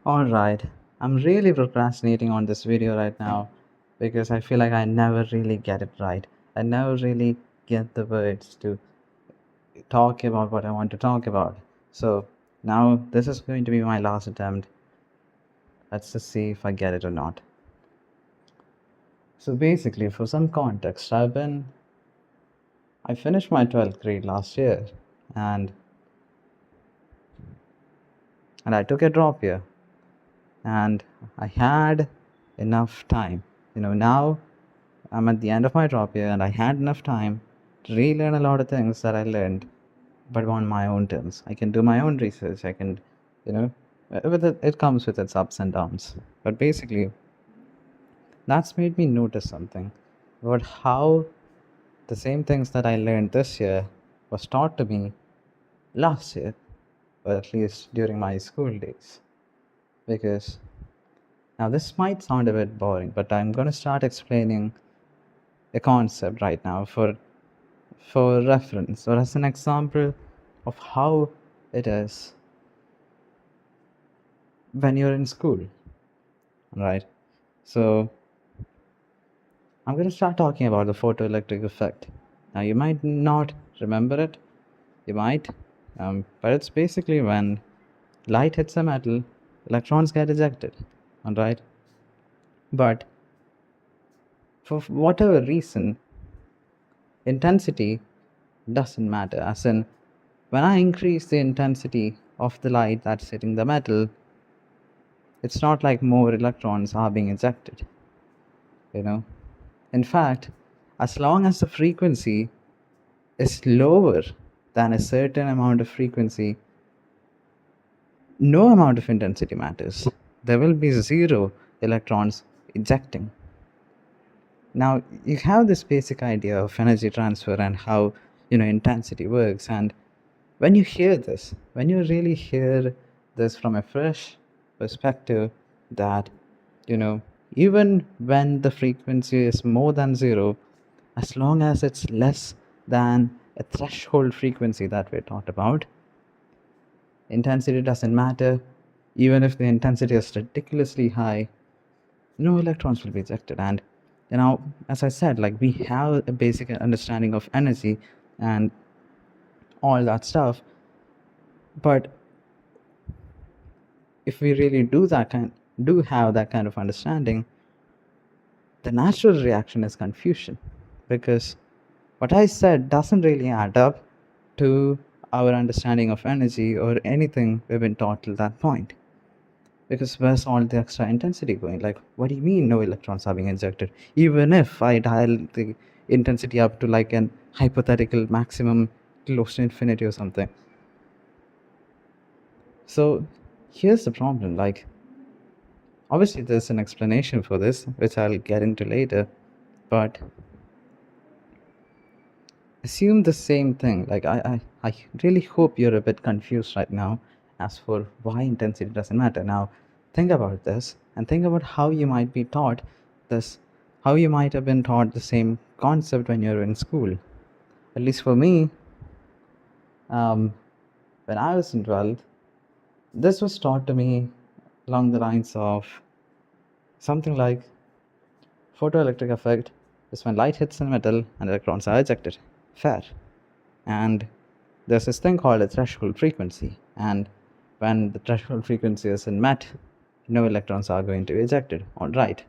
Alright, I'm really procrastinating on this video right now because I feel like I never really get it right. I never really get the words to talk about what I want to talk about. So now this is going to be my last attempt. Let's just see if I get it or not. So basically, for some context, I finished my 12th grade last year and I took a drop year and I had enough time. Now I'm at the end of my drop year and I had enough time to relearn a lot of things that I learned, but on my own terms. I can do my own research. I can, you know, it comes with its ups and downs. But basically, that's made me notice something about how the same things that I learned this year was taught to me last year, or at least during my school days. Because now this might sound a bit boring, but I'm going to start explaining a concept right now for reference or as an example of how it is when you're in school, right? So I'm going to start talking about the photoelectric effect. Now you might not remember it, you might, but it's basically when light hits a metal, electrons get ejected, all right? But for whatever reason, intensity doesn't matter. As in, when I increase the intensity of the light that's hitting the metal, it's not like more electrons are being ejected, you know. In fact, as long as the frequency is lower than a certain amount of frequency, no amount of intensity matters. There will be zero electrons ejecting. Now, you have this basic idea of energy transfer and how, intensity works. And when you really hear this from a fresh perspective, that, you know, even when the frequency is more than zero, as long as it's less than a threshold frequency that we talked about, intensity doesn't matter. Even if the intensity is ridiculously high, no electrons will be ejected. And as I said, like, we have a basic understanding of energy and all that stuff, but if we really do have that kind of understanding, the natural reaction is confusion, because what I said doesn't really add up to our understanding of energy or anything we've been taught till that point. Because where's all the extra intensity going? Like, what do you mean no electrons are being injected? Even if I dial the intensity up to like an hypothetical maximum close to infinity or something. So here's the problem. Like, obviously there's an explanation for this, which I'll get into later, but assume the same thing. Like, I really hope you're a bit confused right now as for why intensity doesn't matter. Now, think about this and think about how you might be taught this, how you might have been taught the same concept when you're in school. At least for me, when I was in 12th, this was taught to me along the lines of something like photoelectric effect is when light hits a metal and electrons are ejected. Fair. And there's this thing called a threshold frequency, and when the threshold frequency isn't met, no electrons are going to be ejected. All right.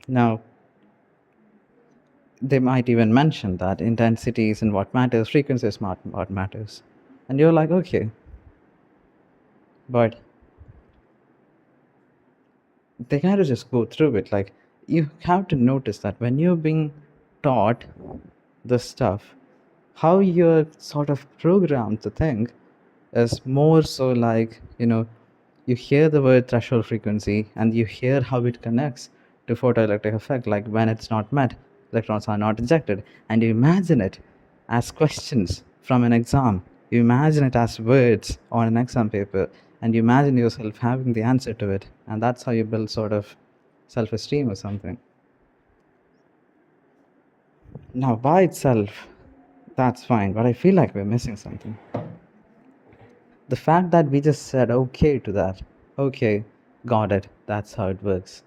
Now, they might even mention that intensity isn't what matters, frequency is what matters. And you're like, okay. But they kind of just go through it. Like, you have to notice that when you're being taught this stuff, how you're sort of programmed to think is more so like, you hear the word threshold frequency and you hear how it connects to photoelectric effect. Like, when it's not met, electrons are not ejected, and you imagine it as questions from an exam. You imagine it as words on an exam paper, and you imagine yourself having the answer to it, and that's how you build sort of self-esteem or something. Now, by itself, that's fine, but I feel like we're missing something. The fact that we just said okay to that Okay, got it. That's how it works.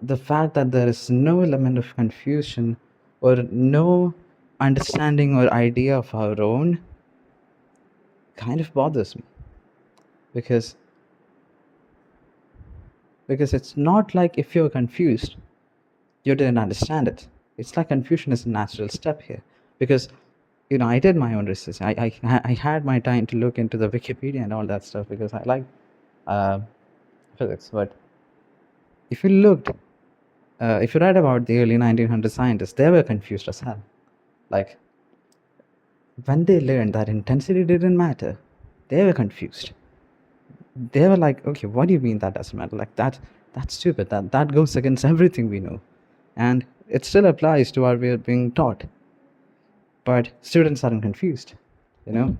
The fact that there is no element of confusion or no understanding or idea of our own kind of bothers me, because it's not like if you're confused you didn't understand it. It's like confusion is a natural step here, because I did my own research. I had my time to look into the Wikipedia and all that stuff because I like uh, physics. But if you looked, if you read about the early 1900 scientists, they were confused as hell. Like, when they learned that intensity didn't matter, they were confused. They were like, okay, what do you mean that doesn't matter? Like, that's stupid. That goes against everything we know. And it still applies to our way of being taught. But students aren't confused, you know?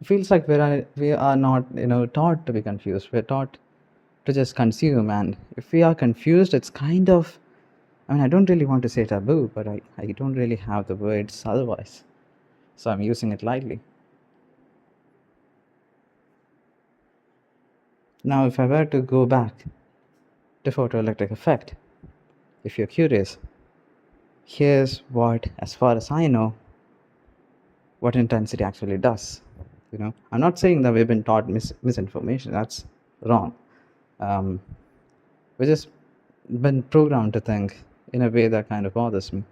It feels like we are not, taught to be confused. We're taught to just consume. And if we are confused, it's kind of, I mean, I don't really want to say taboo, but I don't really have the words otherwise. So I'm using it lightly. Now, if I were to go back to photoelectric effect, if you're curious, here's what, as far as I know, what intensity actually does. I'm not saying that we've been taught misinformation. That's wrong. We've just been programmed to think in a way that kind of bothers me.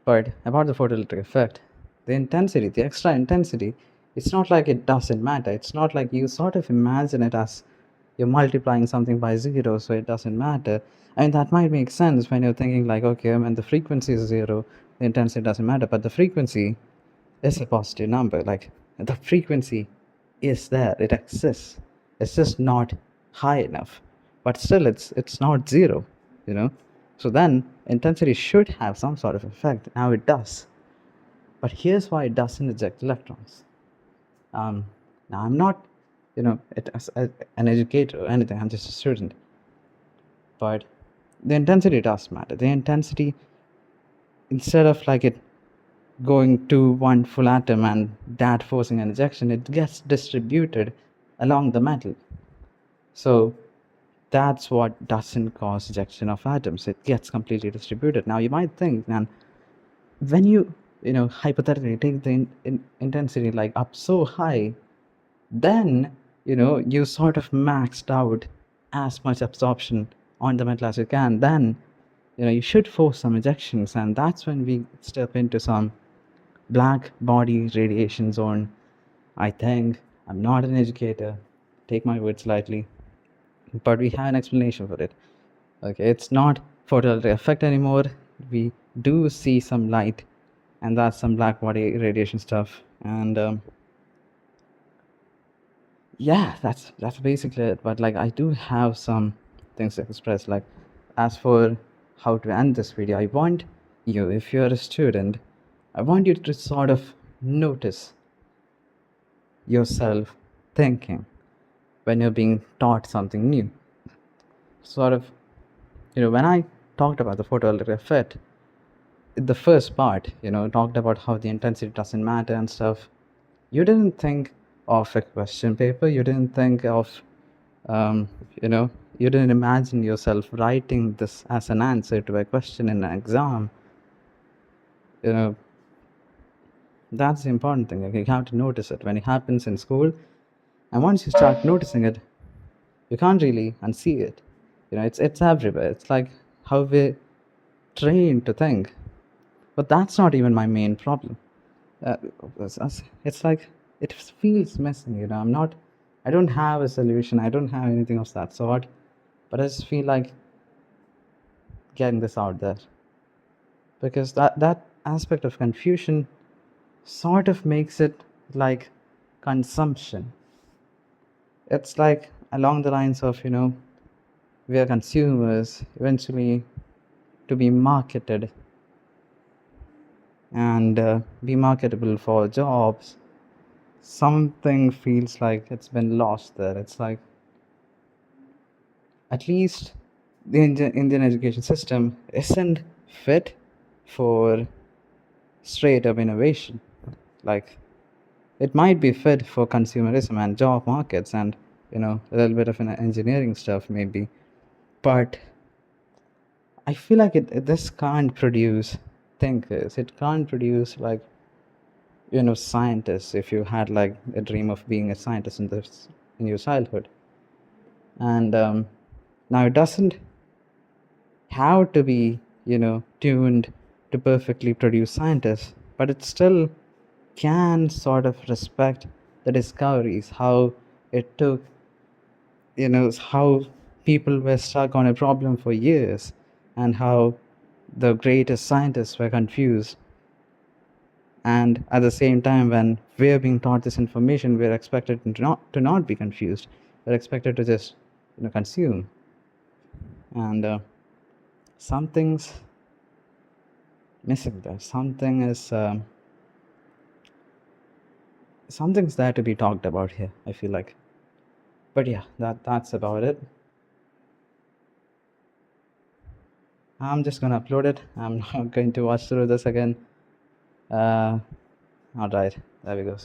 But about the photoelectric effect, the intensity, the extra intensity, it's not like it doesn't matter. It's not like you sort of imagine it as you're multiplying something by zero, so it doesn't matter. I mean, that might make sense when you're thinking like, okay, when the frequency is zero, the intensity doesn't matter. But the frequency is a positive number. Like, the frequency is there, it exists. It's just not high enough. But still, it's not zero, you know. So then intensity should have some sort of effect. Now it does. But here's why it doesn't eject electrons. Now I'm not, an educator or anything. I'm just a student. But the intensity does matter. The intensity, instead of like it going to one full atom and that forcing an ejection, it gets distributed along the metal. So that's what doesn't cause ejection of atoms. It gets completely distributed. Now you might think, man, when you hypothetically take the intensity like up so high, then you sort of maxed out as much absorption on the metal as you can. Then you should force some ejections, and that's when we step into some black body radiation zone. I think I'm not an educator, take my words lightly, but we have an explanation for it. Okay, it's not photoelectric effect anymore. We do see some light, and that's some black body radiation stuff. And yeah, that's basically it. But like, I do have some things to express. Like, as for how to end this video, I want you, if you're a student, I want you to sort of notice yourself thinking when you're being taught something new. Sort of, when I talked about the photoelectric effect, the first part, talked about how the intensity doesn't matter and stuff. You didn't think of a question paper. You didn't think of, you didn't imagine yourself writing this as an answer to a question in an exam. That's the important thing. Like, you have to notice it when it happens in school. And once you start noticing it, you can't really unsee it. It's everywhere. It's like how we're trained to think. But that's not even my main problem. It's like it feels missing. I don't have a solution. I don't have anything of that sort. But I just feel like getting this out there, because that aspect of confusion sort of makes it like consumption. It's like along the lines of, we are consumers eventually to be marketed and be marketable for jobs. Something feels like it's been lost there. It's like, at least the Indian education system isn't fit for straight up innovation. Like, it might be fit for consumerism and job markets and, a little bit of an engineering stuff maybe. But I feel like this can't produce thinkers. It can't produce like, scientists. If you had like a dream of being a scientist in your childhood, and now it doesn't have to be, tuned to perfectly produce scientists, but it still can sort of respect the discoveries, how it took, how people were stuck on a problem for years, and how the greatest scientists were confused. And at the same time, when we're being taught this information, we're expected to not be confused. We're expected to just, consume. And something's missing there. Something's there to be talked about here, I feel like. But yeah, that's about it. I'm just gonna upload it. I'm not going to watch through this again. All right, there we go.